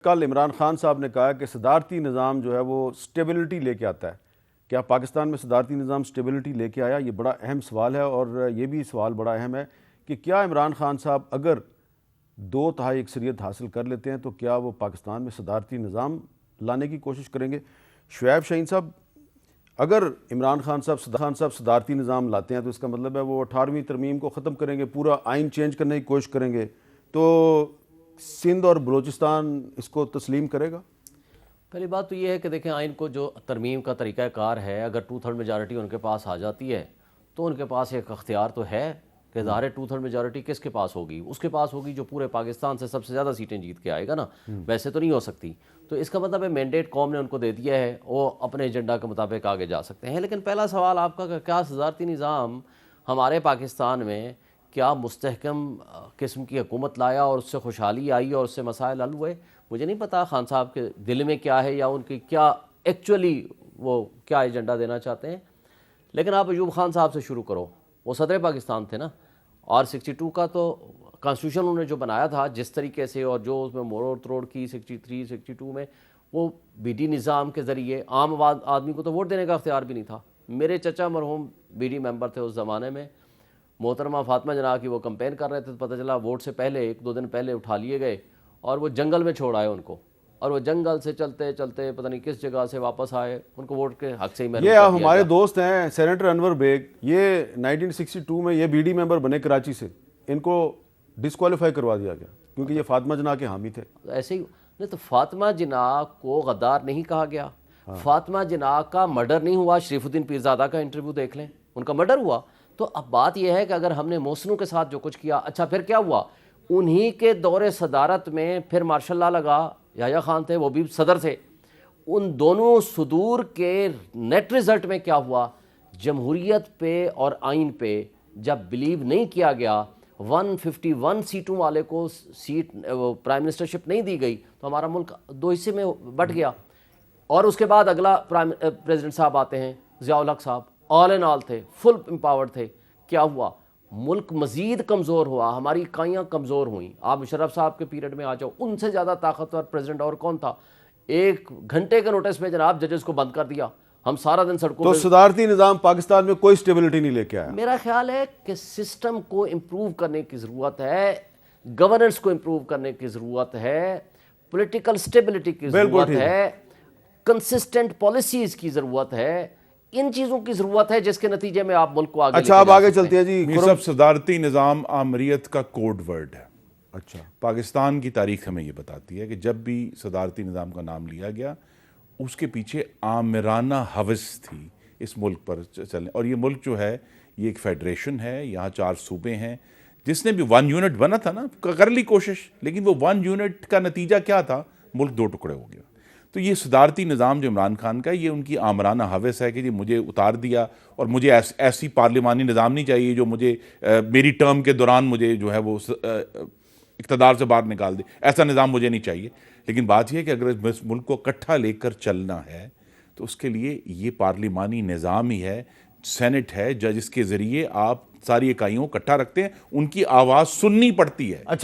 कल इमरान खान साहब ने कहा कि सदारती निज़ाम जो है वो स्टेबिलिटी लेके आता है। क्या पाकिस्तान में सदारती निज़ाम स्टेबिलिटी लेके आया? ये बड़ा अहम सवाल है और ये भी सवाल बड़ा अहम है कि क्या इमरान खान साहब अगर 2/3 अक्सरियत हासिल कर लेते हैं तो क्या वो पाकिस्तान में सदारती निज़ाम लाने की कोशिश करेंगे? शुएब शाहीन साहब, अगर इमरान खान साहब सदारती निज़ाम लाते हैं तो इसका मतलब है वो 18वीं तरमीम को ख़त्म करेंगे, पूरा आइन चेंज करने की कोशिश करेंगे, तो सिंध और बलूचिस्तान इसको तस्लीम करेगा? पहली बात तो ये है कि देखें, आइन को जो तरमीम का तरीक़ाकार है, अगर 2/3 मेजॉरिटी उनके पास आ जाती है तो उनके पास एक अख्तियार तो है कि ज़ाहिर 2/3 मेजॉरिटी किसके पास होगी? उसके पास होगी जो पूरे पाकिस्तान से सबसे ज़्यादा सीटें जीत के आएगा ना। वैसे तो नहीं हो सकती। तो इसका मतलब है मैंडेट कौम ने उनको दे दिया है, वो अपने एजेंडा के मुताबिक आगे जा सकते हैं। लेकिन पहला सवाल आपका कि क्या सदारती निज़ाम हमारे पाकिस्तान में क्या मुस्तहकम किस्म की हुकूमत लाया और उससे खुशहाली आई और उससे मसाइल हल हुए? मुझे नहीं पता खान साहब के दिल में क्या है या उनकी क्या एक्चुअली वो क्या एजेंडा देना चाहते हैं। लेकिन आप अयूब खान साहब से शुरू करो, वो सदर पाकिस्तान थे ना, और 62 का तो कॉन्स्टिट्यूशन उन्होंने जो बनाया था जिस तरीके से, और जो उसमें मोड़ तोड़ की 63 62 में, वो बीडी निज़ाम के ज़रिए आम आदमी को तो वोट देने का अख्तियार भी नहीं था। मेरे चचा मरहूम बीडी मेंबर थे उस ज़माने में। मोहतरमा फातिमा जना की वो कंपेन कर रहे थे तो पता चला वोट से पहले 1-2 दिन पहले उठा लिए गए और वो जंगल में छोड़ आए उनको, और वो जंगल से चलते चलते पता नहीं किस जगह से वापस आए, उनको वोट के हक से ही ये हमारे दोस्त हैं सेनेटर अनवर बेग, ये 1962 में ये बीडी मेंबर बने कराची से, इनको डिस्क्वालीफाई करवा दिया गया क्योंकि ये फातिमा जना के हामी थे। ऐसे ही नहीं तो फातिमा जना को गद्दार नहीं कहा गया। फातिमा जना का मर्डर नहीं हुआ। शरीफुद्दीन पीरजादा का इंटरव्यू देख लें, उनका मर्डर हुआ। तो अब बात यह है कि अगर हमने मोहसिनों के साथ जो कुछ किया, अच्छा फिर क्या हुआ? उन्हीं के दौरे सदारत में फिर मार्शल लॉ लगा, याह्या खान थे, वो भी सदर थे। उन दोनों सुदूर के नेट रिजल्ट में क्या हुआ? जमहूरियत पे और आइन पे जब बिलीव नहीं किया गया, 151 सीटों वाले को सीट प्राइम मिनिस्टरशिप नहीं दी गई तो हमारा मुल्क 2 हिस्से में बट गया। और उसके बाद अगला प्रेसिडेंट साहब आते हैं, ज़िया उल हक साहब, ऑल एंड ऑल थे, फुल एम्पावर्ड थे। क्या हुआ? मुल्क मज़ीद कमज़ोर हुआ, हमारी इकाइयाँ कमज़ोर हुई। आप मुशर्रफ साहब के पीरियड में आ जाओ, उनसे ज़्यादा ताकतवर प्रेसिडेंट और कौन था? 1 घंटे के नोटिस में जनाब जजेस को बंद कर दिया, हम सारा दिन सड़कों तो सदारती निज़ाम पाकिस्तान में कोई स्टेबिलिटी नहीं लेके आया। मेरा ख्याल है कि सिस्टम को इम्प्रूव करने की ज़रूरत है, गवर्नेंस को इम्प्रूव करने की ज़रूरत है, पॉलिटिकल स्टेबिलिटी की ज़रूरत है, कंसिस्टेंट पॉलिसीज़ की ज़रूरत है। इन चीज़ों की ज़रूरत है जिसके नतीजे में आप मुल्क को आगे अच्छा, अब आगे चलते हैं जी। सब सदारती निज़ाम आमरीत का कोड वर्ड है। अच्छा, पाकिस्तान की तारीख हमें ये बताती है कि जब भी सदारती निज़ाम का नाम लिया गया उसके पीछे आमिराना हवस थी इस मुल्क पर चलने। और ये मुल्क जो है ये एक फेडरेशन है, यहाँ 4 सूबे हैं। जिसने भी 1 यूनिट बना था ना, कर ली कोशिश, लेकिन वो 1 यूनिट का नतीजा क्या था? मुल्क 2 टुकड़े हो गया। तो ये सदारती निज़ाम जो इमरान खान का, ये उनकी आमराना हवस है कि जी मुझे उतार दिया और मुझे ऐसी पार्लिमानी निज़ाम नहीं चाहिए जो मुझे मेरी टर्म के दौरान मुझे जो है वो इक़्तिदार से बाहर निकाल दे। ऐसा निज़ाम मुझे नहीं चाहिए। लेकिन बात यह है कि अगर इस मुल्क को इकट्ठा लेकर चलना है तो उसके लिए ये पार्लिमानी निज़ाम ही है, सेनेट है, जिसके ज़रिए आप सारी इकाइयों को इकट्ठा रखते हैं, उनकी आवाज़ सुननी पड़ती है। अच्छा।